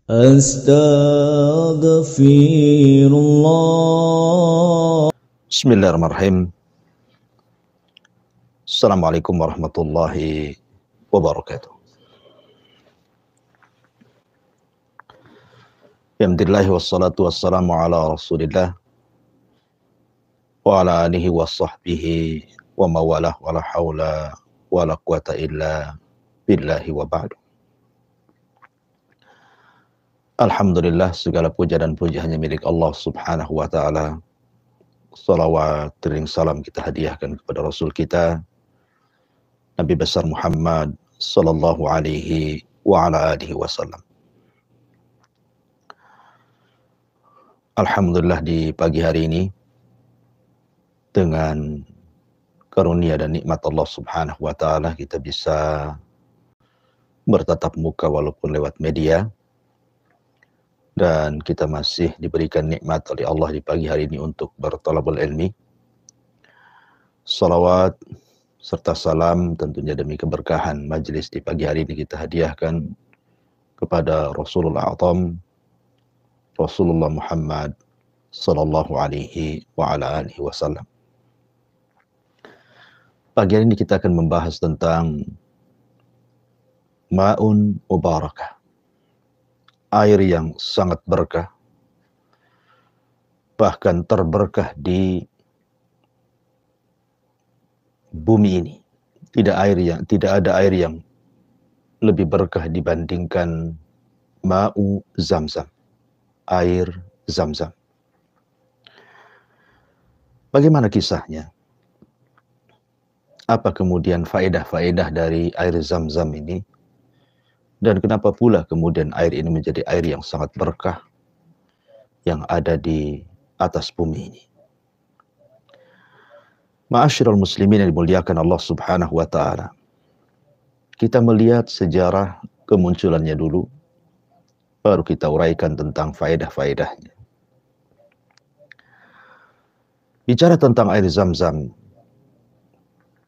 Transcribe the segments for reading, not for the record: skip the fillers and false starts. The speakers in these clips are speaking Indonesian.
Astaghfirullah. Bismillahirrahmanirrahim. Assalamualaikum warahmatullahi wabarakatuh. Alhamdulillah wassalatu wassalamu ala rasulillah wa ala alihi wa sahbihi wa mawalah wa la hawla wa la quwata illa billahi wa ba'du. Alhamdulillah, segala puja dan puji hanya milik Allah subhanahu wa ta'ala. Salawat dan salam kita hadiahkan kepada Rasul kita, Nabi besar Muhammad sallallahu alaihi wa ala alihi wasallam. Alhamdulillah, di pagi hari ini dengan karunia dan nikmat Allah subhanahu wa ta'ala kita bisa bertatap muka walaupun lewat media. Dan kita masih diberikan nikmat oleh Allah di pagi hari ini untuk berthalabul ilmi. Salawat serta salam tentunya demi keberkahan majelis di pagi hari ini kita hadiahkan kepada Rasulullah A'zam, Rasulullah Muhammad sallallahu alaihi wa ala alihi wasallam. Pagi hari ini kita akan membahas tentang ma'un mubarakah. Air yang sangat berkah, bahkan terberkah di bumi ini. Tidak ada air yang lebih berkah dibandingkan ma'u Zamzam, air Zamzam. Bagaimana kisahnya? Apa kemudian faedah-faedah dari air Zamzam ini? Dan kenapa pula kemudian air ini menjadi air yang sangat berkah yang ada di atas bumi ini? Ma'asyiral muslimin yang dimuliakan Allah subhanahu wa ta'ala. Kita melihat sejarah kemunculannya dulu, baru kita uraikan tentang faedah-faedahnya. Bicara tentang air Zamzam,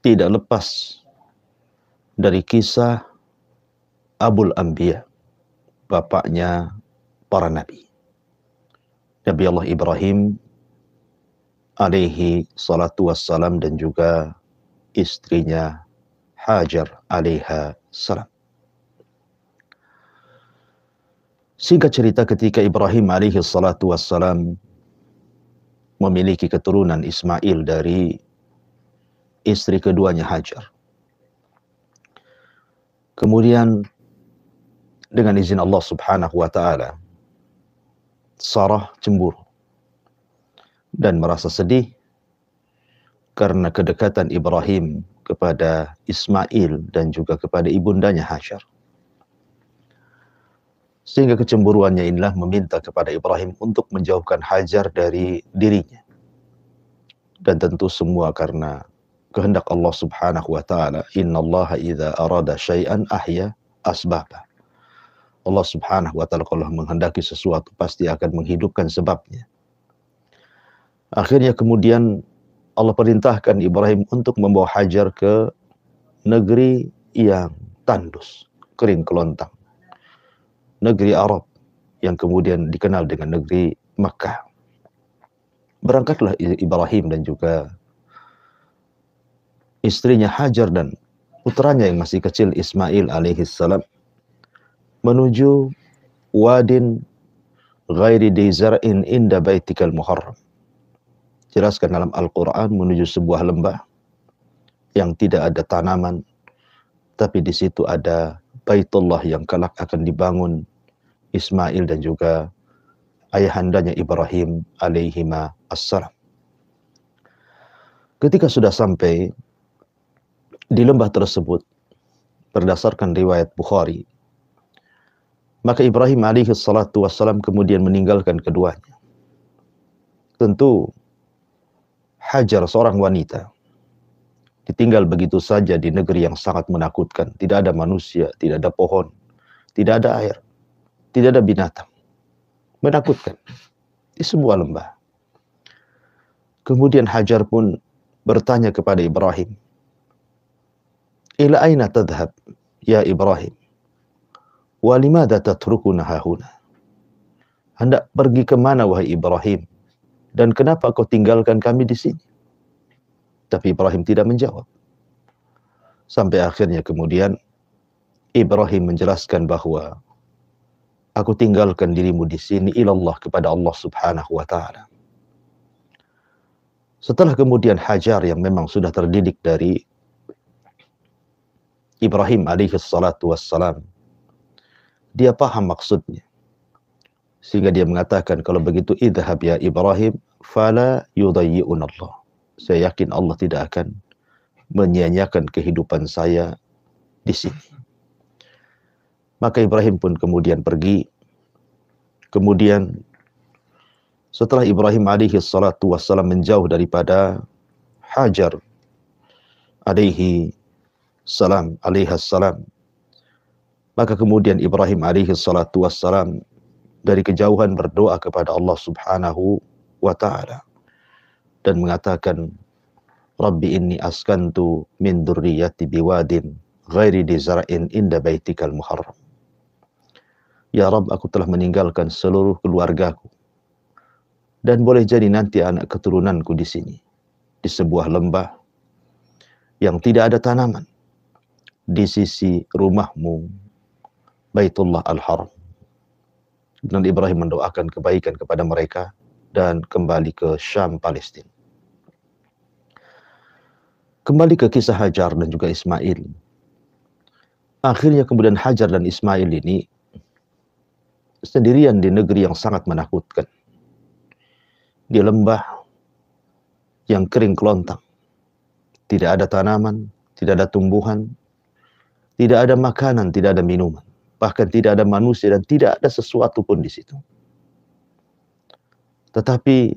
tidak lepas dari kisah Abul Anbiya, bapaknya para nabi. Nabi Allah Ibrahim alaihi salatu wassalam dan juga istrinya Hajar alaiha salam. Singkat cerita, ketika Ibrahim alaihi salatu wassalam memiliki keturunan Ismail dari istri keduanya Hajar. Kemudian dengan izin Allah subhanahu wa ta'ala, Sarah cemburu dan merasa sedih karena kedekatan Ibrahim kepada Ismail dan juga kepada ibundanya Hajar. Sehingga kecemburuannya inilah meminta kepada Ibrahim untuk menjauhkan Hajar dari dirinya. Dan tentu semua karena kehendak Allah subhanahu wa ta'ala. Innallaha idza arada syai'an ahya asbabah. Allah subhanahu wa ta'ala kalau menghendaki sesuatu pasti akan menghidupkan sebabnya. Akhirnya kemudian Allah perintahkan Ibrahim untuk membawa Hajar ke negeri yang tandus, kering kelontang. Negeri Arab yang kemudian dikenal dengan negeri Makkah. Berangkatlah Ibrahim dan juga istrinya Hajar dan putranya yang masih kecil Ismail alaihi salam menuju wadin ghairi di zar'in inda baitikal muharram. Jelaskan dalam Al-Quran, menuju sebuah lembah yang tidak ada tanaman, tapi di situ ada Baitullah yang kelak akan dibangun Ismail dan juga ayahandanya Ibrahim alaihima assalam. Ketika sudah sampai di lembah tersebut, berdasarkan riwayat Bukhari, maka Ibrahim alaihi salatu wassalam kemudian meninggalkan keduanya. Tentu Hajar, seorang wanita, ditinggal begitu saja di negeri yang sangat menakutkan. Tidak ada manusia, tidak ada pohon, tidak ada air, tidak ada binatang. Menakutkan di sebuah lembah. Kemudian Hajar pun bertanya kepada Ibrahim, "Ila aina tadhhab ya Ibrahim? Wa limadha tatrukuna hahuna?" hendak pergi kemana wahai Ibrahim? Dan kenapa kau tinggalkan kami di sini? Tapi Ibrahim tidak menjawab. Sampai akhirnya kemudian Ibrahim menjelaskan bahwa aku tinggalkan dirimu di sini ilallah, kepada Allah Subhanahu wa taala. Setelah kemudian Hajar yang memang sudah terdidik dari Ibrahim alaihi salatu wassalam, dia paham maksudnya. Sehingga dia mengatakan, kalau begitu idhab ya Ibrahim fala yudayyi'un Allah. Saya yakin Allah tidak akan menyia-nyiakan kehidupan saya di sini. Maka Ibrahim pun kemudian pergi. Kemudian setelah Ibrahim alaihi salatu wassalam menjauh daripada Hajar alaihi salam, maka kemudian Ibrahim alaihi salatu wassalam dari kejauhan berdoa kepada Allah Subhanahu wa taala dan mengatakan, Rabbi inni askantu min dzurriyyati biwadin ghairi di zara'in inda baitikal muharram. Ya Rabb, aku telah meninggalkan seluruh keluargaku dan boleh jadi nanti anak keturunanku di sini, di sebuah lembah yang tidak ada tanaman, di sisi rumahmu Baitullah Al-Haram. Dan Ibrahim mendoakan kebaikan kepada mereka dan kembali ke Syam, Palestina. Kembali ke kisah Hajar dan juga Ismail. Akhirnya kemudian Hajar dan Ismail ini sendirian di negeri yang sangat menakutkan. Di lembah yang kering kelontang. Tidak ada tanaman, tidak ada tumbuhan, tidak ada makanan, tidak ada minuman. Bahkan tidak ada manusia dan tidak ada sesuatu pun di situ. Tetapi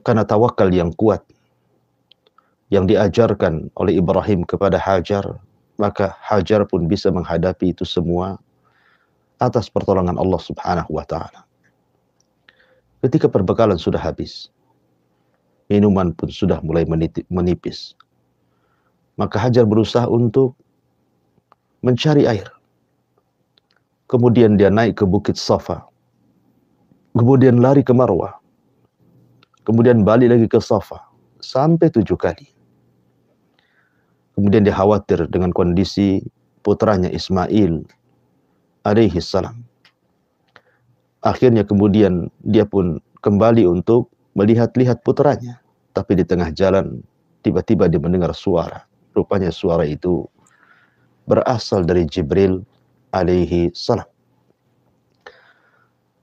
karena tawakal yang kuat yang diajarkan oleh Ibrahim kepada Hajar, maka Hajar pun bisa menghadapi itu semua atas pertolongan Allah Subhanahu wa taala. Ketika perbekalan sudah habis, minuman pun sudah mulai menipis, maka Hajar berusaha untuk mencari air. Kemudian dia naik ke Bukit Safa. Kemudian lari ke Marwah. Kemudian balik lagi ke Safa. Sampai 7 kali. Kemudian dia khawatir dengan kondisi putranya Ismail alaihi salam. Akhirnya kemudian dia pun kembali untuk melihat-lihat putranya. Tapi di tengah jalan tiba-tiba dia mendengar suara. Rupanya suara itu berasal dari Jibril alaihi salam.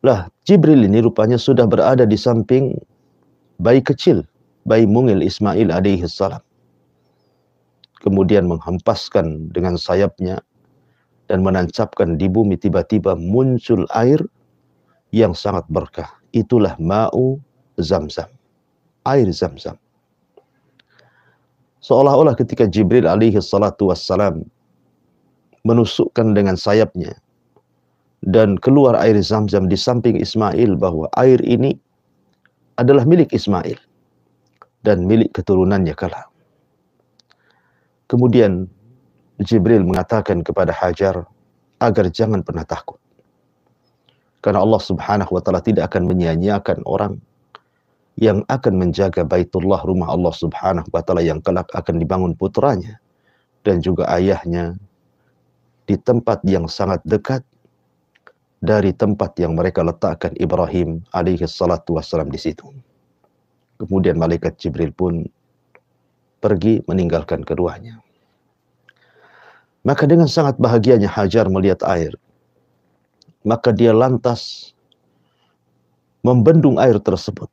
Lah, Jibril ini rupanya sudah berada di samping bayi kecil, bayi mungil Ismail alaihi salam. Kemudian menghempaskan dengan sayapnya dan menancapkan di bumi, tiba-tiba muncul air yang sangat berkah. Itulah ma'u Zamzam, air Zamzam. Seolah-olah ketika Jibril alaihi salatu wassalam menusukkan dengan sayapnya dan keluar air Zamzam di samping Ismail, bahwa air ini adalah milik Ismail dan milik keturunannya kala. Kemudian Jibril mengatakan kepada Hajar agar jangan pernah takut, karena Allah Subhanahu wa taala tidak akan menyia-nyiakan orang yang akan menjaga Baitullah, rumah Allah Subhanahu wa taala yang kelak akan dibangun putranya dan juga ayahnya di tempat yang sangat dekat dari tempat yang mereka letakkan Ibrahim alaihi salatu wassalam di situ. Kemudian malaikat Jibril pun pergi meninggalkan keduanya. Maka dengan sangat bahagianya Hajar melihat air. Maka dia lantas membendung air tersebut.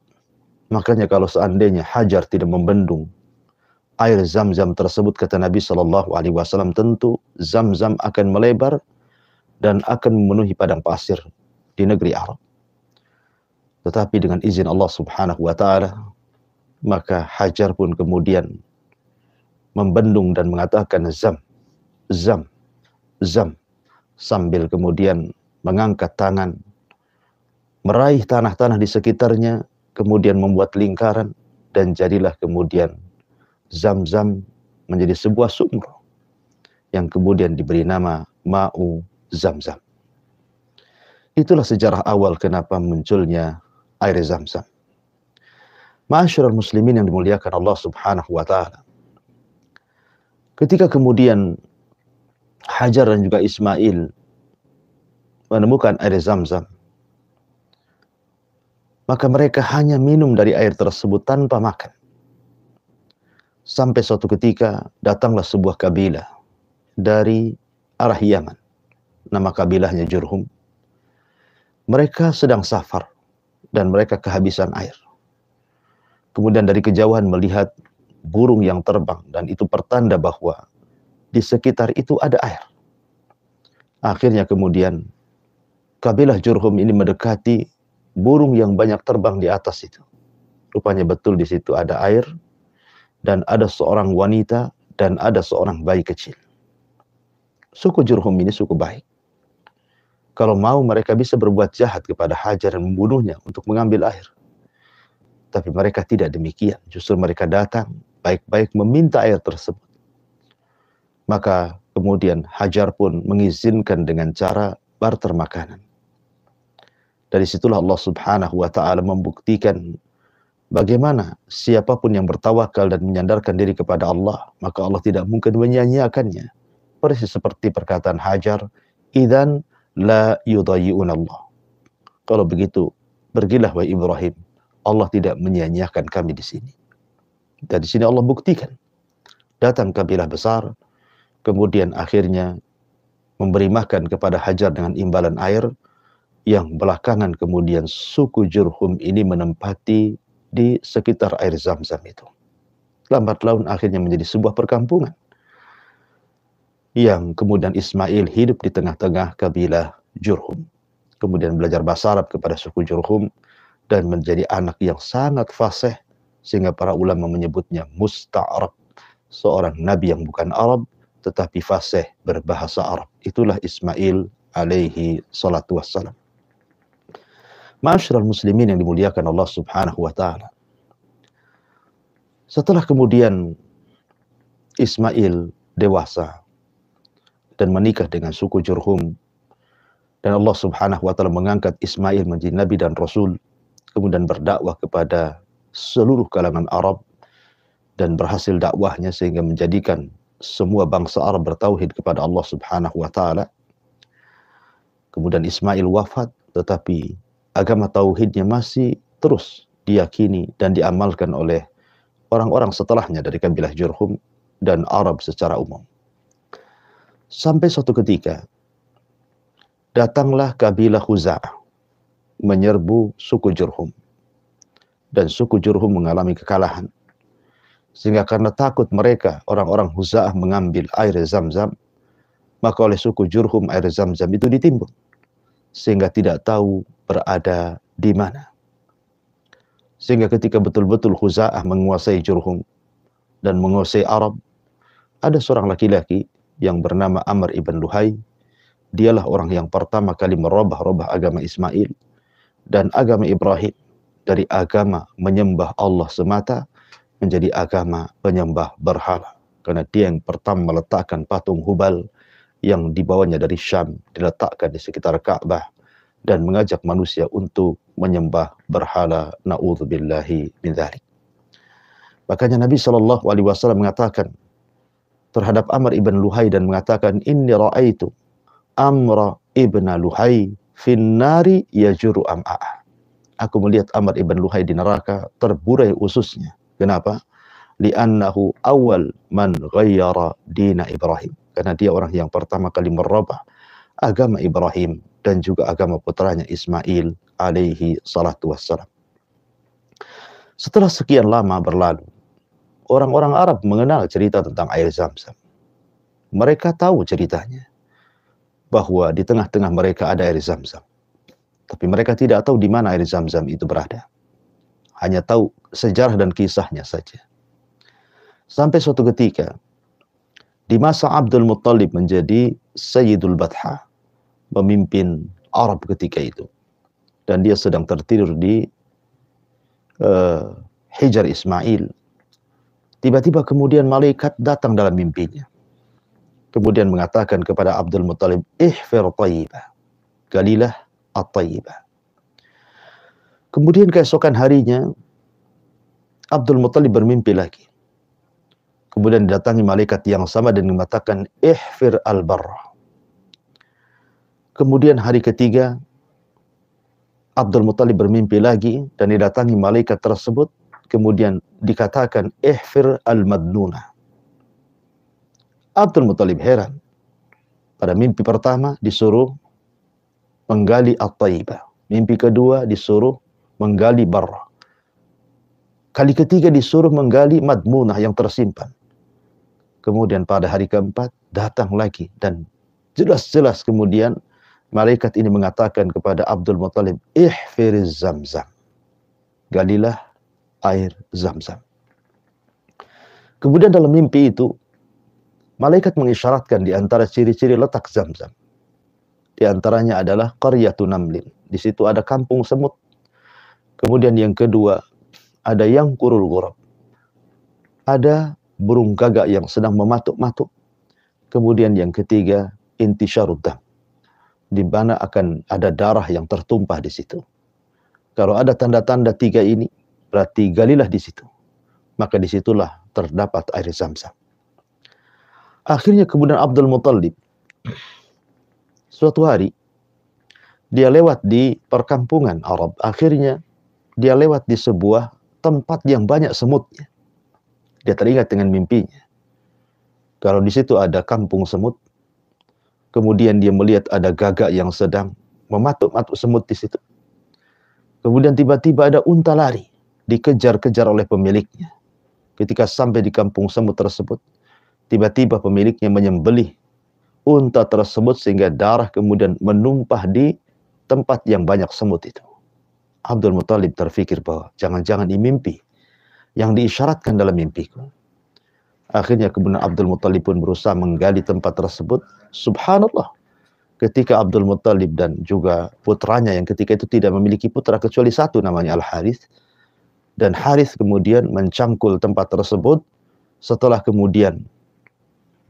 Makanya kalau seandainya Hajar tidak membendung air Zamzam tersebut, kata Nabi SAW, tentu Zamzam akan melebar dan akan memenuhi padang pasir di negeri Arab. Tetapi dengan izin Allah Subhanahu wa taala, maka Hajar pun kemudian membendung dan mengatakan Zam, Zam, Zam, sambil kemudian mengangkat tangan, meraih tanah-tanah di sekitarnya, kemudian membuat lingkaran, dan jadilah kemudian Zamzam menjadi sebuah sumur yang kemudian diberi nama Ma'u Zamzam. Itulah sejarah awal kenapa munculnya air Zam-Zam. Ma'asyiral muslimin yang dimuliakan Allah Subhanahu wa taala. Ketika kemudian Hajar dan juga Ismail menemukan air Zam-Zam, maka mereka hanya minum dari air tersebut tanpa makan. Sampai suatu ketika datanglah sebuah kabilah dari arah Yaman. Nama kabilahnya Jurhum. Mereka sedang safar dan mereka kehabisan air. Kemudian dari kejauhan melihat burung yang terbang dan itu pertanda bahwa di sekitar itu ada air. Akhirnya kemudian kabilah Jurhum ini mendekati burung yang banyak terbang di atas itu. Rupanya betul di situ ada air dan ada seorang wanita dan ada seorang bayi kecil. Suku Jurhum ini suku baik. Kalau mau mereka bisa berbuat jahat kepada Hajar dan membunuhnya untuk mengambil air. Tapi mereka tidak demikian. Justru mereka datang baik-baik meminta air tersebut. Maka kemudian Hajar pun mengizinkan dengan cara barter makanan. Dari situlah Allah Subhanahu wa taala membuktikan bagaimana siapapun yang bertawakal dan menyandarkan diri kepada Allah, maka Allah tidak mungkin menyia-nyiakannya. Persis seperti perkataan Hajar, "Idzan la yudayyi'un Allah." Kalau begitu, pergilah wahai Ibrahim. Allah tidak menyia-nyiakan kami di sini. Dan di sini Allah buktikan. Datang kabilah besar, kemudian akhirnya memberi makan kepada Hajar dengan imbalan air, yang belakangan kemudian suku Jurhum ini menempati di sekitar air Zam-Zam itu. Lambat laun akhirnya menjadi sebuah perkampungan. Yang kemudian Ismail hidup di tengah-tengah kabilah Jurhum. Kemudian belajar bahasa Arab kepada suku Jurhum dan menjadi anak yang sangat fasih sehingga para ulama menyebutnya musta'arab, seorang nabi yang bukan Arab tetapi fasih berbahasa Arab. Itulah Ismail alaihi salatu wassalam. Ma'asyiral muslimin yang dimuliakan Allah Subhanahu wa taala. Setelah kemudian Ismail dewasa dan menikah dengan suku Jurhum, dan Allah Subhanahu wa taala mengangkat Ismail menjadi nabi dan rasul, kemudian berdakwah kepada seluruh kalangan Arab dan berhasil dakwahnya sehingga menjadikan semua bangsa Arab bertauhid kepada Allah Subhanahu wa taala. Kemudian Ismail wafat, tetapi agama tauhidnya masih terus diyakini dan diamalkan oleh orang-orang setelahnya dari kabilah Jurhum dan Arab secara umum. Sampai suatu ketika datanglah kabilah Khuza'ah menyerbu suku Jurhum. Dan suku Jurhum mengalami kekalahan. Sehingga karena takut mereka, orang-orang Khuza'ah mengambil air Zam-Zam, maka oleh suku Jurhum air Zam-Zam itu ditimbun. Sehingga tidak tahu berada di mana. Sehingga ketika betul-betul Khuza'ah menguasai Jurhum dan menguasai Arab, ada seorang laki-laki yang bernama Amr ibn Luhai. Dialah orang yang pertama kali merubah agama Ismail dan agama Ibrahim dari agama menyembah Allah semata menjadi agama penyembah berhala. Karena dia yang pertama meletakkan patung Hubal yang dibawanya dari Syam, diletakkan di sekitar Ka'bah dan mengajak manusia untuk menyembah berhala. Na'udzubillahi min dzalik. Makanya Nabi SAW mengatakan terhadap Amr ibn Luhai dan mengatakan, "Inni ra'aitu Amr ibn Luhai finnari yajuru am'a'ah." Aku melihat Amr ibn Luhai di neraka terburai ususnya. Kenapa? Li'annahu awal man ghayyara dina Ibrahim. Karena dia orang yang pertama kali merubah agama Ibrahim dan juga agama putranya Ismail alaihi salatu wassalam. Setelah sekian lama berlalu, orang-orang Arab mengenal cerita tentang air Zam-Zam. Mereka tahu ceritanya, bahwa di tengah-tengah mereka ada air Zam-Zam. Tapi mereka tidak tahu di mana air Zam-Zam itu berada. Hanya tahu sejarah dan kisahnya saja. Sampai suatu ketika, di masa Abdul Muttalib menjadi Sayyidul Batha, memimpin Arab ketika itu. Dan dia sedang tertidur di Hijar Ismail. Tiba-tiba kemudian malaikat datang dalam mimpinya. Kemudian mengatakan kepada Abdul Muttalib, "Ihfir tayyibah." Galilah At-Tayyibah. Kemudian keesokan harinya Abdul Muttalib bermimpi lagi. Kemudian didatangi malaikat yang sama dan mengatakan ihfir al-barra. Kemudian hari ketiga Abdul Muttalib bermimpi lagi dan didatangi malaikat tersebut. Kemudian dikatakan ihfir al-madnuna. Abdul Muttalib heran. Pada mimpi pertama disuruh menggali At-Tayyibah. Mimpi kedua disuruh menggali Barra. Kali ketiga disuruh menggali Madmunah yang tersimpan. Kemudian pada hari keempat datang lagi dan jelas-jelas kemudian malaikat ini mengatakan kepada Abdul Muttalib, ihfiriz Zamzam. Galilah air Zamzam. Kemudian dalam mimpi itu malaikat mengisyaratkan di antara ciri-ciri letak Zamzam. Di antaranya adalah qaryatun namlin. Di situ ada kampung semut. Kemudian yang kedua ada yang kurul ghurab. Ada burung gagak yang sedang mematuk-matuk. Kemudian yang ketiga intisyarud dam. Di mana akan ada darah yang tertumpah di situ. Kalau ada tanda-tanda tiga ini, berarti galilah di situ. Maka disitulah terdapat air Zamzam. Akhirnya kemudian Abdul Muttalib suatu hari dia lewat di perkampungan Arab. Akhirnya dia lewat di sebuah tempat yang banyak semutnya. Dia teringat dengan mimpinya. Kalau di situ ada kampung semut, kemudian dia melihat ada gagak yang sedang mematuk-matuk semut di situ. Kemudian tiba-tiba ada unta lari, dikejar-kejar oleh pemiliknya. Ketika sampai di kampung semut tersebut, tiba-tiba pemiliknya menyembelih unta tersebut sehingga darah kemudian menumpah di tempat yang banyak semut itu. Abdul Muttalib terfikir bahwa jangan-jangan ini mimpi yang diisyaratkan dalam mimpiku. Akhirnya kemudian Abdul Muttalib pun berusaha menggali tempat tersebut. Subhanallah. Ketika Abdul Muttalib dan juga putranya yang ketika itu tidak memiliki putra kecuali satu namanya Al-Harith. Dan Harith kemudian mencangkul tempat tersebut. Setelah kemudian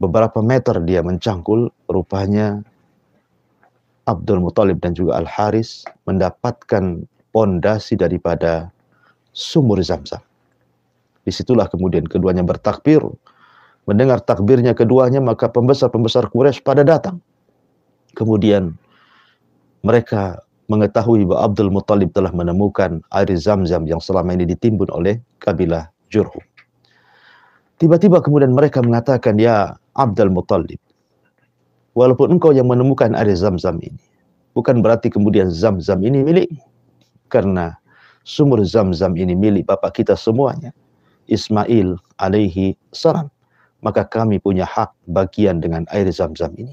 beberapa meter dia mencangkul, rupanya Abdul Muttalib dan juga Al-Harith mendapatkan pondasi daripada sumur Zamzam. Disitulah kemudian keduanya bertakbir. Mendengar takbirnya keduanya, maka pembesar-pembesar Quraisy pada datang. Kemudian mereka mengetahui bahwa Abdul Muttalib telah menemukan air Zamzam yang selama ini ditimbun oleh kabilah Jurhum. Tiba-tiba kemudian mereka mengatakan, ya Abdul Muttalib, walaupun engkau yang menemukan air Zamzam ini, bukan berarti kemudian Zamzam ini milikmu. Karena sumur Zamzam ini milik bapak kita semuanya, Ismail alaihi salam. Maka kami punya hak bagian dengan air Zamzam ini.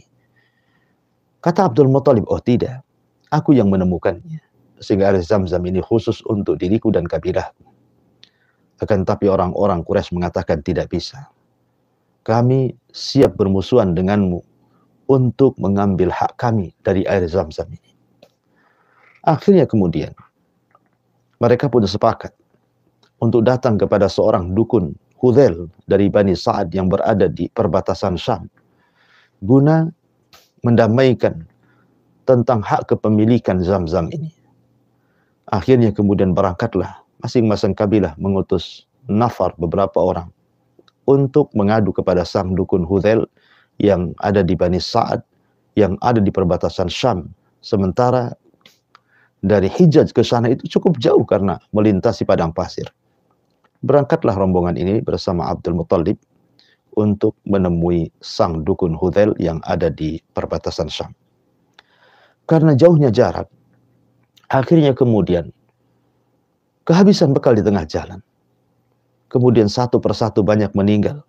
Kata Abdul Muttalib, oh tidak, aku yang menemukannya. Sehingga air Zamzam ini khusus untuk diriku dan kabilahku. Akan tapi orang-orang Quraisy mengatakan tidak bisa. Kami siap bermusuhan denganmu untuk mengambil hak kami dari air Zamzam ini. Akhirnya kemudian mereka pun sepakat untuk datang kepada seorang dukun Hudzail dari Bani Sa'ad yang berada di perbatasan Syam guna mendamaikan tentang hak kepemilikan Zamzam ini. Akhirnya kemudian berangkatlah masing-masing kabilah mengutus nafar beberapa orang untuk mengadu kepada sang dukun Hudzail yang ada di Bani Sa'ad yang ada di perbatasan Syam. Sementara dari Hijaz ke sana itu cukup jauh karena melintasi padang pasir. Berangkatlah rombongan ini bersama Abdul Muttalib untuk menemui sang dukun Hudzail yang ada di perbatasan Syam. Karena jauhnya jarak, akhirnya kemudian kehabisan bekal di tengah jalan. Kemudian satu persatu banyak meninggal.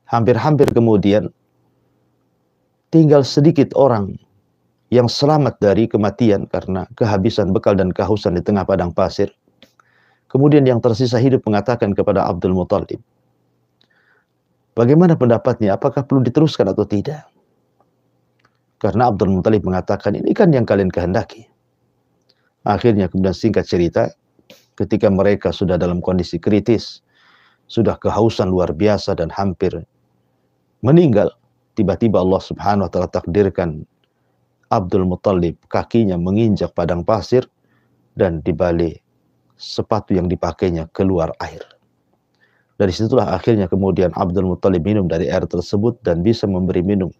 Hampir-hampir kemudian tinggal sedikit orang yang selamat dari kematian karena kehabisan bekal dan kehausan di tengah padang pasir. Kemudian yang tersisa hidup mengatakan kepada Abdul Muttalib, bagaimana pendapatnya? Apakah perlu diteruskan atau tidak? Karena Abdul Muttalib mengatakan, ini kan yang kalian kehendaki. Akhirnya kemudian singkat cerita, ketika mereka sudah dalam kondisi kritis, sudah kehausan luar biasa dan hampir meninggal, tiba-tiba Allah Subhanahu wa taala takdirkan Abdul Muttalib kakinya menginjak padang pasir dan di balik sepatu yang dipakainya keluar air. Dari situlah akhirnya kemudian Abdul Muttalib minum dari air tersebut dan bisa memberi minum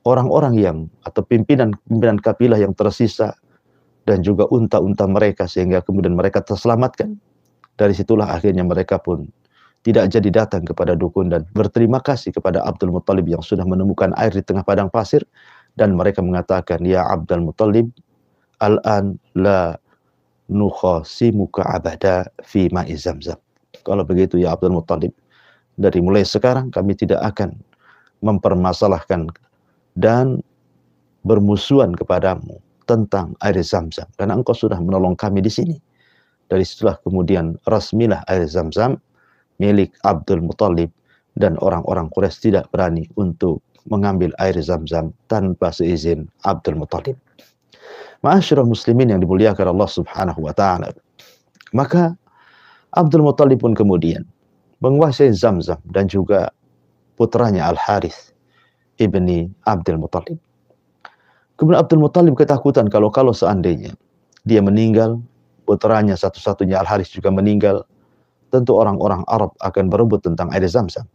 orang-orang yang atau pimpinan kabilah yang tersisa dan juga unta-unta mereka, sehingga kemudian mereka terselamatkan. Dari situlah akhirnya mereka pun tidak jadi datang kepada dukun dan berterima kasih kepada Abdul Muttalib yang sudah menemukan air di tengah padang pasir, dan mereka mengatakan, ya Abdul Muttalib, al-an la nukhasimuka abada fi ma'i Zamzam. Kalau begitu ya Abdul Muttalib, dari mulai sekarang kami tidak akan mempermasalahkan dan bermusuhan kepadamu tentang air Zamzam, karena engkau sudah menolong kami di sini. Dari situlah kemudian resmilah air Zamzam milik Abdul Muttalib, dan orang-orang Quraisy tidak berani untuk mengambil air Zamzam tanpa seizin Abdul Muttalib. Ma'asyiral muslimin yang dimuliakan Allah Subhanahu wa taala. Maka Abdul Muttalib pun kemudian menguasai Zamzam dan juga putranya Al-Harith ibni Abdul Muttalib. Kemudian Abdul Muttalib ketakutan kalau seandainya dia meninggal, putranya satu-satunya Al-Harith juga meninggal, tentu orang-orang Arab akan berebut tentang air Zamzam.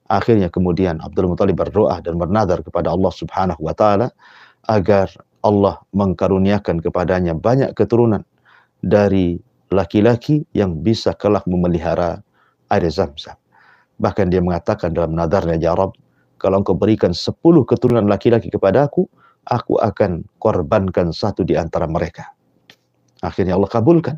Akhirnya kemudian Abdul Muttalib berdoa dan bernadar kepada Allah Subhanahu wa taala agar Allah mengkaruniakan kepadanya banyak keturunan dari laki-laki yang bisa kelak memelihara air Zamzam. Bahkan dia mengatakan dalam nadarnya, ya Rabb, kalau engkau berikan 10 keturunan laki-laki kepadaku, aku akan korbankan satu di antara mereka. Akhirnya Allah kabulkan.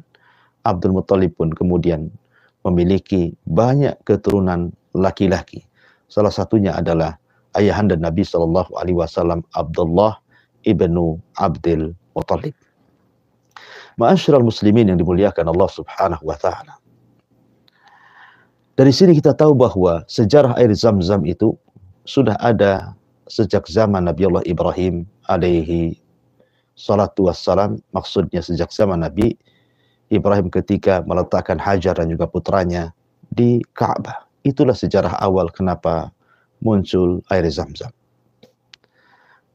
Abdul Muttalib pun kemudian memiliki banyak keturunan laki-laki. Salah satunya adalah ayahanda Nabi SAW, Abdullah ibnu Abdul Muttalib. Ma'asyiral muslimin yang dimuliakan Allah Subhanahu wa taala. Dari sini kita tahu bahwa sejarah air Zamzam itu sudah ada sejak zaman Nabi Allah Ibrahim alaihi salatu wassalam. Maksudnya sejak zaman Nabi Ibrahim ketika meletakkan Hajar dan juga putranya di Ka'bah. Itulah sejarah awal kenapa muncul air Zamzam.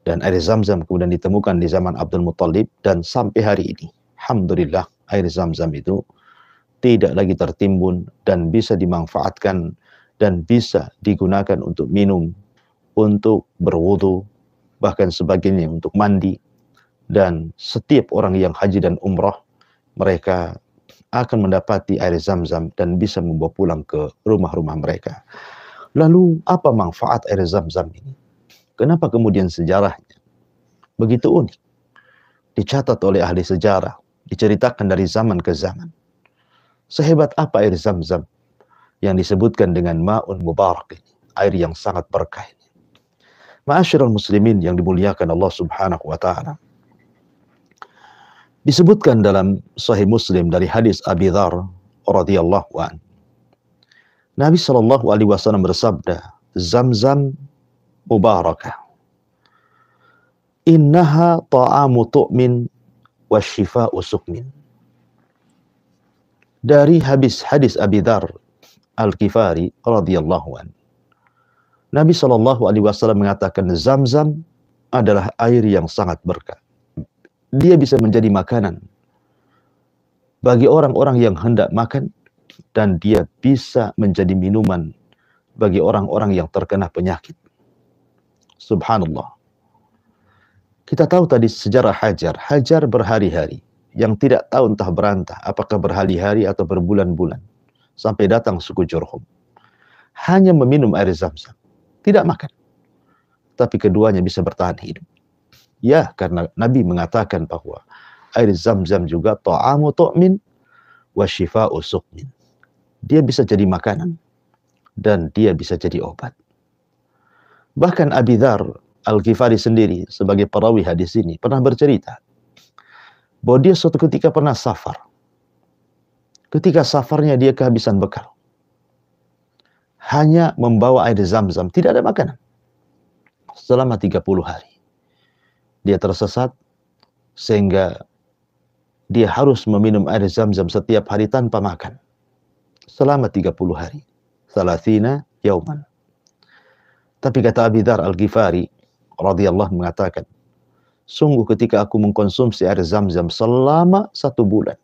Dan air Zamzam kemudian ditemukan di zaman Abdul Muttalib, dan sampai hari ini, alhamdulillah, air Zamzam itu tidak lagi tertimbun dan bisa dimanfaatkan dan bisa digunakan untuk minum, untuk berwudu, bahkan sebagainya untuk mandi. Dan setiap orang yang haji dan umrah, mereka akan mendapati air Zamzam dan bisa membawa pulang ke rumah-rumah mereka. Lalu apa manfaat air Zamzam ini? Kenapa kemudian sejarahnya begitu unik? Dicatat oleh ahli sejarah, diceritakan dari zaman ke zaman. Sehebat apa air Zamzam yang disebutkan dengan ma'un mubarak ini, air yang sangat berkah ini. Ma'asyiral muslimin yang dimuliakan Allah Subhanahu wa taala. Disebutkan dalam Sahih Muslim dari hadis Abi Dzar radhiyallahu an. Nabi sallallahu alaihi wasallam bersabda, Zamzam mubarakah. Innaha ta'amu tu'min wa syifa'u sukmin. Dari hadis Abi Dzar Al-Ghifari radhiyallahu an. Nabi sallallahu alaihi wasallam mengatakan Zamzam adalah air yang sangat berkah. Dia bisa menjadi makanan bagi orang-orang yang hendak makan, dan dia bisa menjadi minuman bagi orang-orang yang terkena penyakit. Subhanallah. Kita tahu tadi sejarah Hajar. Hajar berhari-hari, yang tidak tahu entah berantah, apakah berhari-hari atau berbulan-bulan, sampai datang suku Jurhum. Hanya meminum air Zamzam, tidak makan. Tapi keduanya bisa bertahan hidup. Ya, karena Nabi mengatakan bahwa air Zamzam juga ta'amu tu'min wa syifa'u sukmin. Dia bisa jadi makanan dan dia bisa jadi obat. Bahkan Abi Dzar Al-Ghifari sendiri sebagai perawi hadis ini pernah bercerita bahwa dia suatu ketika pernah safar. Ketika safarnya dia kehabisan bekal. Hanya membawa air Zamzam, tidak ada makanan. Selama 30 hari. Dia tersesat sehingga dia harus meminum air Zamzam setiap hari tanpa makan. Selama 30 hari. Thalathina yauman. Tapi kata Abi Dzar Al-Ghifari radhiyallahu mengatakan, sungguh ketika aku mengkonsumsi air Zam-Zam selama 1 bulan,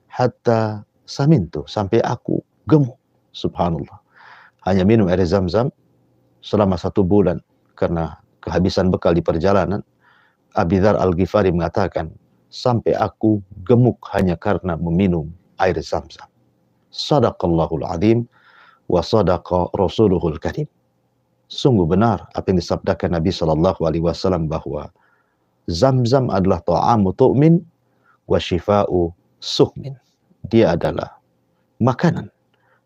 hatta samintu, sampai aku gemuk. Subhanallah. Hanya minum air Zam-Zam selama 1 bulan karena kehabisan bekal di perjalanan. Abi Dzar Al-Ghifari mengatakan, sampai aku gemuk hanya karena meminum air Zam-Zam. Sadaqallahul azim wa sadaqa rasuluhul karim. Sungguh benar apa yang disabdakan Nabi SAW bahwa Zam-Zam adalah ta'amu tu'min wa shifa'u suhmin. Dia adalah makanan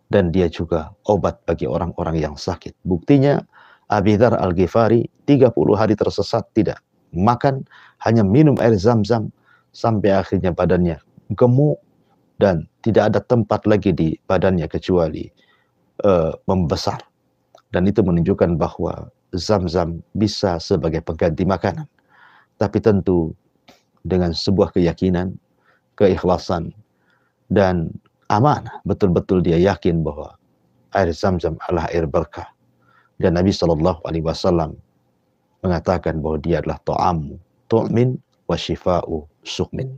dan dia juga obat bagi orang-orang yang sakit. Buktinya Abi Dzar Al-Ghifari 30 hari tersesat tidak makan, hanya minum air Zam-Zam sampai akhirnya badannya gemuk dan tidak ada tempat lagi di badannya kecuali membesar. Dan itu menunjukkan bahwa Zam-Zam bisa sebagai pengganti makanan. Tapi tentu dengan sebuah keyakinan, keikhlasan, dan amanah. Betul-betul dia yakin bahwa air Zam-Zam adalah air berkah. Dan Nabi SAW mengatakan bahwa dia adalah ta'amu tu'min wa shifa'u suqmin.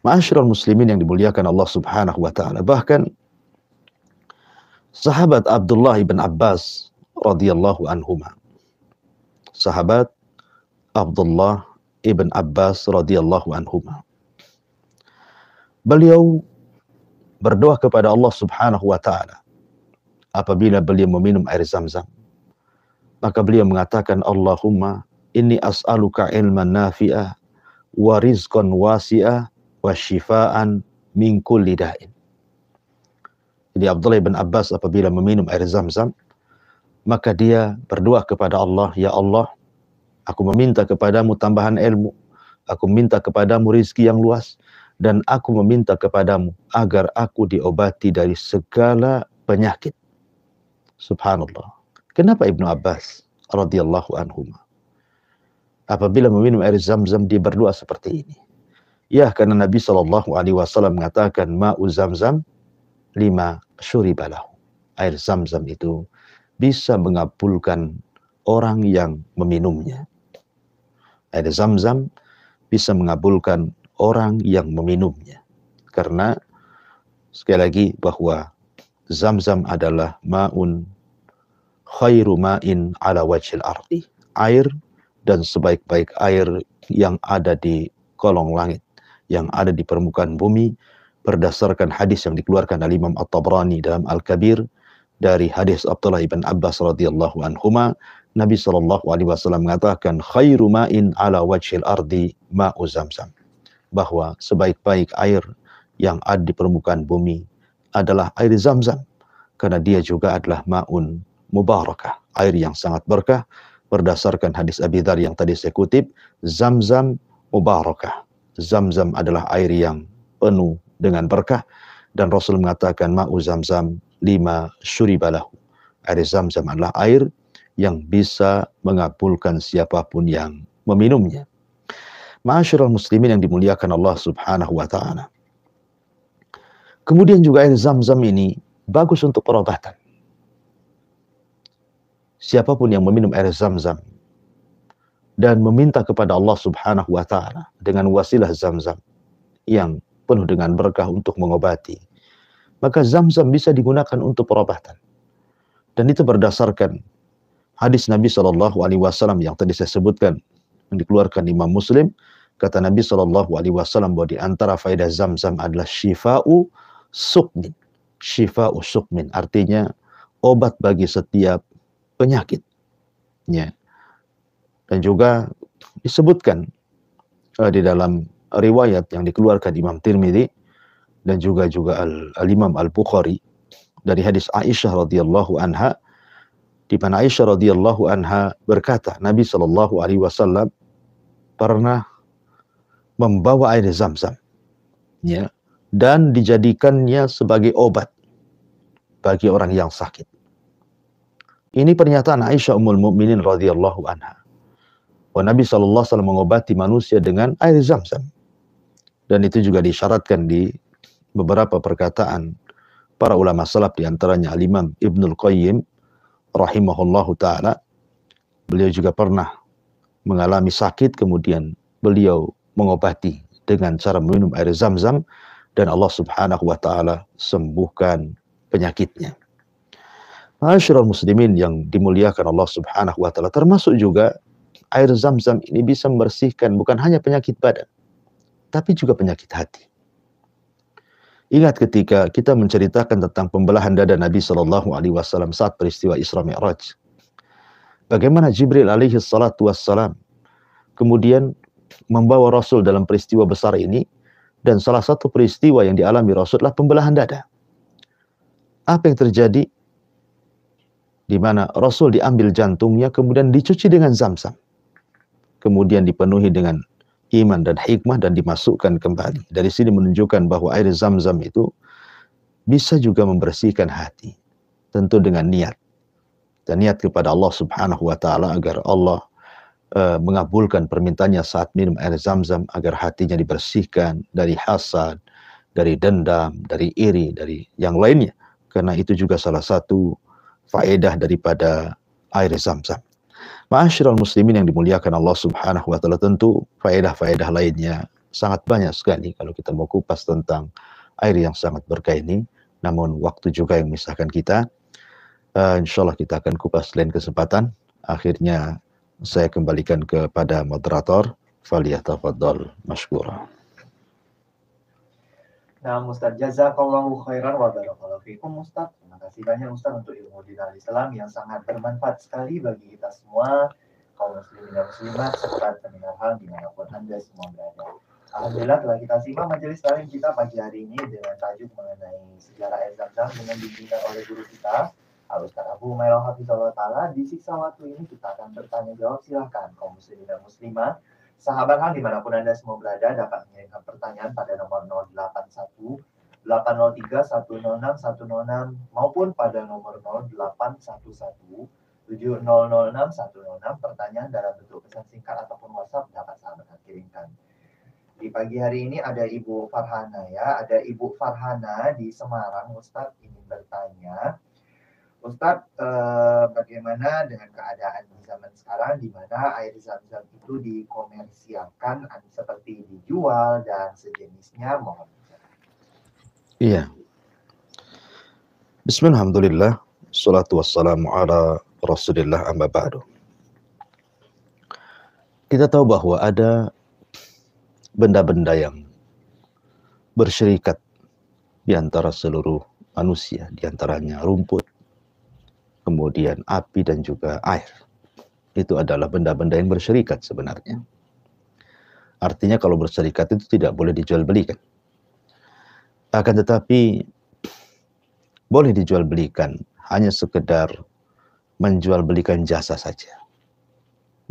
Ma'asyiral muslimin yang dimuliakan Allah Subhanahu wa taala, bahkan sahabat Abdullah ibn Abbas radhiyallahu anhuma, sahabat Abdullah ibn Abbas radhiyallahu anhuma, beliau berdoa kepada Allah Subhanahu wa taala apabila beliau meminum air Zam-Zam. Maka beliau mengatakan, Allahumma inni as'aluka ilman nafi'ah wa rizqan wasi'ah wa shifaan min kulli da'in. Jadi Abdullah bin Abbas apabila meminum air Zam-Zam, maka dia berdoa kepada Allah, ya Allah, aku meminta kepadamu tambahan ilmu, aku minta kepadamu rizki yang luas, dan aku meminta kepadamu agar aku diobati dari segala penyakit. Subhanallah. Kenapa Ibnu Abbas radhiyallahu anhu apabila meminum air Zam-Zam dia berdoa seperti ini? Ya, karena Nabi SAW mengatakan, ma'u Zam-Zam lima syuribalahu. Air Zam-Zam itu bisa mengabulkan orang yang meminumnya. Air Zam-Zam bisa mengabulkan orang yang meminumnya. Karena sekali lagi bahwa Zam-Zam adalah ma'un khairu ma'in ala wajhil ardi. Air dan sebaik-baik air yang ada di kolong langit, yang ada di permukaan bumi, berdasarkan hadis yang dikeluarkan oleh Imam At-Tabrani dalam Al-Kabir dari hadis Abdullah ibn Abbas radhiyallahu anhuma, Nabi SAW mengatakan khairu ma'in ala wajhil ardi ma'u Zam-Zam, bahwa sebaik-baik air yang ada di permukaan bumi adalah air Zam-Zam, karena dia juga adalah ma'un mubarakah, air yang sangat berkah. Berdasarkan hadis Abi Dzar yang tadi saya kutip, Zam-Zam mubarakah. Zam-Zam adalah air yang penuh dengan berkah, dan Rasul mengatakan ma'u Zam-Zam lima syuribalahu. Air Zam-Zam adalah air yang bisa mengabulkan siapapun yang meminumnya. Ma'asyiral muslimin yang dimuliakan Allah Subhanahu wa taala. Kemudian juga air Zam-Zam ini bagus untuk perobatan. Siapapun yang meminum air Zam-Zam dan meminta kepada Allah Subhanahu wa taala dengan wasilah Zam-Zam yang penuh dengan berkah untuk mengobati, maka Zam-Zam bisa digunakan untuk perobatan. Dan itu berdasarkan hadis Nabi SAW yang tadi saya sebutkan, yang dikeluarkan Imam Muslim. Kata Nabi SAW bahwa di antara faedah Zam-Zam adalah syifa'u suqmin. Syifa'u suqmin artinya obat bagi setiap penyakit. Ya. Dan juga disebutkan di dalam riwayat yang dikeluarkan Imam Tirmidzi dan juga Al-Imam Al-Bukhari dari hadis Aisyah radhiyallahu anha, di mana Aisyah radhiyallahu anha berkata, Nabi SAW pernah membawa air Zam-Zam, ya, dan dijadikannya sebagai obat bagi orang yang sakit. Ini pernyataan Aisyah Ummul Mukminin radhiyallahu anha. Bahwa Nabi SAW mengobati manusia dengan air Zam-Zam. Dan itu juga disyaratkan di beberapa perkataan para ulama salaf, di antaranya Al-Imam Ibnul Qayyim rahimahullahu taala. Beliau juga pernah mengalami sakit, kemudian beliau mengobati dengan cara minum air Zam-Zam, dan Allah Subhanahu wa taala sembuhkan penyakitnya. Ma'asyiral muslimin yang dimuliakan Allah Subhanahu wa taala, termasuk juga air Zam-Zam ini bisa membersihkan bukan hanya penyakit badan, tapi juga penyakit hati. Ingat ketika kita menceritakan tentang pembelahan dada Nabi Shallallahu alaihi wasallam saat peristiwa Isra Mi'raj. Bagaimana Jibril alaihi salatu wassalam kemudian membawa Rasul dalam peristiwa besar ini, dan salah satu peristiwa yang dialami Rasul adalah pembelahan dada. Apa yang terjadi? Di mana Rasul diambil jantungnya, kemudian dicuci dengan Zam-Zam. Kemudian dipenuhi dengan iman dan hikmah dan dimasukkan kembali. Dari sini menunjukkan bahwa air Zam-Zam itu bisa juga membersihkan hati. Tentu dengan niat. Dan niat kepada Allah Subhanahu wa taala agar Allah mengabulkan permintaannya saat minum air Zam-Zam, agar hatinya dibersihkan dari hasad, dari dendam, dari iri, dari yang lainnya. Karena itu juga salah satu faedah daripada air Zam-Zam. Ma'asyiral muslimin yang dimuliakan Allah Subhanahu wa taala, tentu faedah-faedah lainnya sangat banyak sekali kalau kita mau kupas tentang air yang sangat berkah ini. Namun waktu juga yang memisahkan kita. Insyaallah kita akan kupas lain kesempatan. Akhirnya saya kembalikan kepada moderator. Faliyatafaddal mashkura. Nah, Ustaz, jazakallahu khairan wa barakallahu fikum, Ustaz. Terima kasih banyak, Ustaz, untuk ilmu dinul Islam yang sangat bermanfaat sekali bagi kita semua, kaum muslimin dan muslimat, serta pendengar hal dimanapun Anda semua berada. Alhamdulillah telah kita simak majelis taklim kita pagi hari ini dengan tajuk mengenai sejarah air Zam-Zam dengan dibimbing oleh guru kita, Al-Ustaz Abu Umairah Hafizahullah Ta'ala. Di siksa waktu ini kita akan bertanya jawab. Silahkan kaum muslimin dan muslimat, sahabat hal dimanapun Anda semua berada, dapat mengirimkan pertanyaan pada nomor 081 803 106 106 maupun pada nomor 0811 7006 106. Pertanyaan dalam bentuk pesan singkat ataupun WhatsApp dapat sahabat kirimkan. Di pagi hari ini ada Ibu Farhana ya, ada Ibu Farhana di Semarang. Ustadz ingin bertanya, Ustadz, bagaimana dengan keadaan di zaman sekarang di mana air Zam-Zam itu dikomersialkan seperti dijual dan sejenisnya? Mohon. Iya. Bismillahirrahmanirrahim. Salatu wassalamu ala Rasulillah amma ba'du. Kita tahu bahwa ada benda-benda yang bersyirikat di antara seluruh manusia, di antaranya rumput, kemudian api dan juga air. Itu adalah benda-benda yang bersyirikat sebenarnya. Artinya kalau bersyirikat itu tidak boleh dijual belikan. Akan tetapi boleh dijual belikan hanya sekedar menjual belikan jasa saja.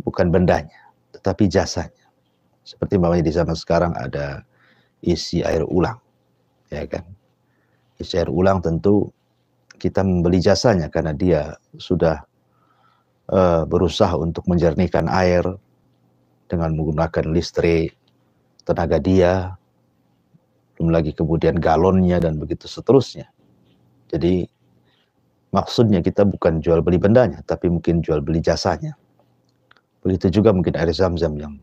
Bukan bendanya, tetapi jasanya. Seperti bahwa di zaman sekarang ada isi air ulang, ya kan? Isi air ulang tentu kita membeli jasanya karena dia sudah berusaha untuk menjernihkan air dengan menggunakan listrik, tenaga dia, belum lagi kemudian galonnya dan begitu seterusnya. Jadi maksudnya kita bukan jual beli bendanya, tapi mungkin jual beli jasanya. Begitu juga mungkin air Zam-Zam yang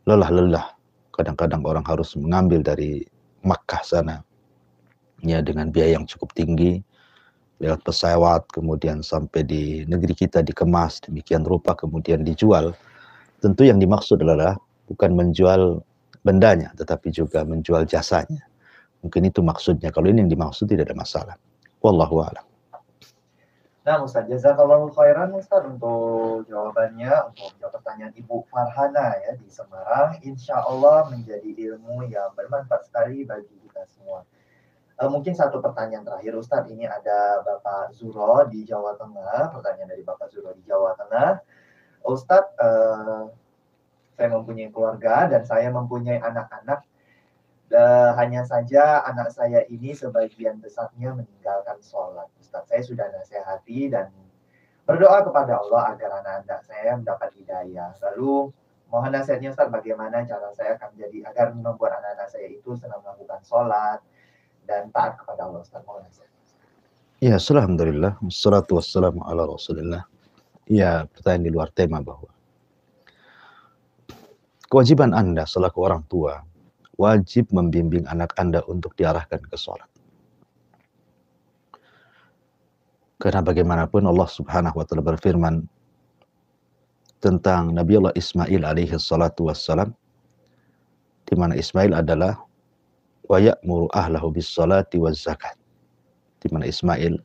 lelah-lelah. Kadang-kadang orang harus mengambil dari Makkah sana, ya dengan biaya yang cukup tinggi, lewat pesawat, kemudian sampai di negeri kita dikemas demikian rupa, kemudian dijual. Tentu yang dimaksud adalah bukan menjual bendanya, tetapi juga menjual jasanya. Mungkin itu maksudnya. Kalau ini yang dimaksud tidak ada masalah. Wallahu a'lam. Nah, Ustaz, jazakallahu khairan Ustaz untuk jawabannya, untuk menjawab pertanyaan Ibu Farhana ya di Semarang. Insya Allah menjadi ilmu yang bermanfaat sekali bagi kita semua. Mungkin satu pertanyaan terakhir Ustaz, ini ada Bapak Zuro di Jawa Tengah, pertanyaan dari Bapak Zuro di Jawa Tengah. Ustaz, saya mempunyai keluarga dan saya mempunyai anak-anak. Hanya saja anak saya ini sebagian besarnya meninggalkan sholat. Ustaz, saya sudah nasihati dan berdoa kepada Allah agar anak-anak saya mendapat hidayah. Lalu mohon nasihatnya Ustaz, bagaimana cara saya akan jadi agar membuat anak-anak saya itu senang melakukan sholat dan taat kepada Allah. Ustaz, mohon nasihat. Ya, alhamdulillah, wassalatu wassalamu ala Rasulillah. Ya, pertanyaan di luar tema bahwa kewajiban Anda selaku orang tua, wajib membimbing anak Anda untuk diarahkan ke sholat. Karena bagaimanapun Allah Subhanahu wa Ta'ala berfirman tentang Nabi Allah Ismail alaihi salatu wassalam, di mana Ismail adalah wa ya'muru ahlahu bis salati waz zakat, di mana Ismail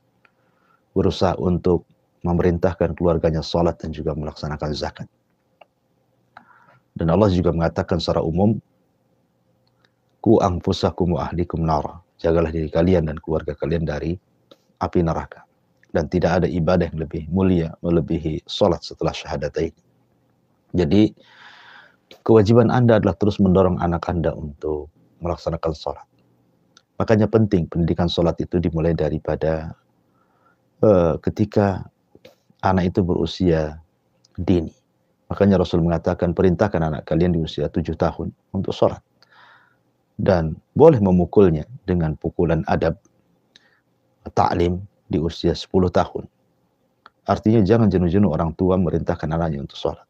berusaha untuk memerintahkan keluarganya salat dan juga melaksanakan zakat. Dan Allah juga mengatakan secara umum, ku anfusakum wa ahlikum nara, jagalah diri kalian dan keluarga kalian dari api neraka. Dan tidak ada ibadah yang lebih mulia melebihi salat setelah syahadatain. Jadi kewajiban Anda adalah terus mendorong anak Anda untuk melaksanakan salat. Makanya penting pendidikan salat itu dimulai daripada ketika anak itu berusia dini. Makanya Rasul mengatakan perintahkan anak kalian di usia 7 tahun untuk salat. Dan boleh memukulnya dengan pukulan adab ta'lim di usia 10 tahun. Artinya jangan jenuh-jenuh orang tua merintahkan anaknya untuk sholat.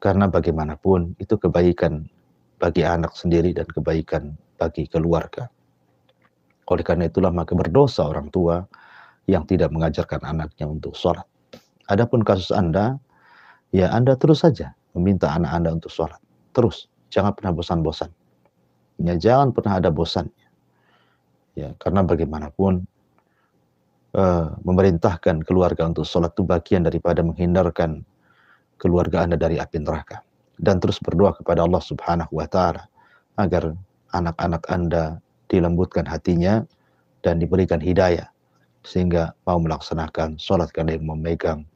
Karena bagaimanapun itu kebaikan bagi anak sendiri dan kebaikan bagi keluarga. Oleh karena itulah maka berdosa orang tua yang tidak mengajarkan anaknya untuk sholat. Adapun kasus Anda, ya Anda terus saja meminta anak Anda untuk sholat. Terus, jangan pernah bosan-bosan. Ya, jangan pernah ada bosannya. Ya, karena bagaimanapun memerintahkan keluarga untuk sholat itu bagian daripada menghindarkan keluarga Anda dari api neraka. Dan terus berdoa kepada Allah Subhanahu wa Ta'ala agar anak-anak Anda dilembutkan hatinya dan diberikan hidayah sehingga mau melaksanakan sholat, karena yang memegang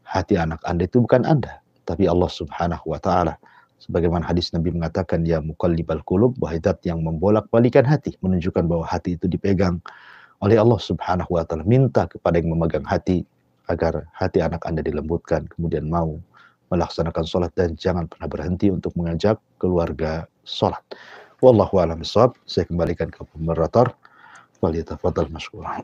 hati anak Anda itu bukan Anda, tapi Allah Subhanahu wa Ta'ala. Sebagaimana hadis Nabi mengatakan, ya muqallibal qulub, wahai zat yang membolak-balikan hati, menunjukkan bahwa hati itu dipegang oleh Allah Subhanahu wa Ta'ala. Minta kepada yang memegang hati agar hati anak Anda dilembutkan, kemudian mau melaksanakan sholat dan jangan pernah berhenti untuk mengajak keluarga sholat. Wallahu a'lam bishawab. Saya kembalikan ke moderator. Waliyatafadhal mashkura.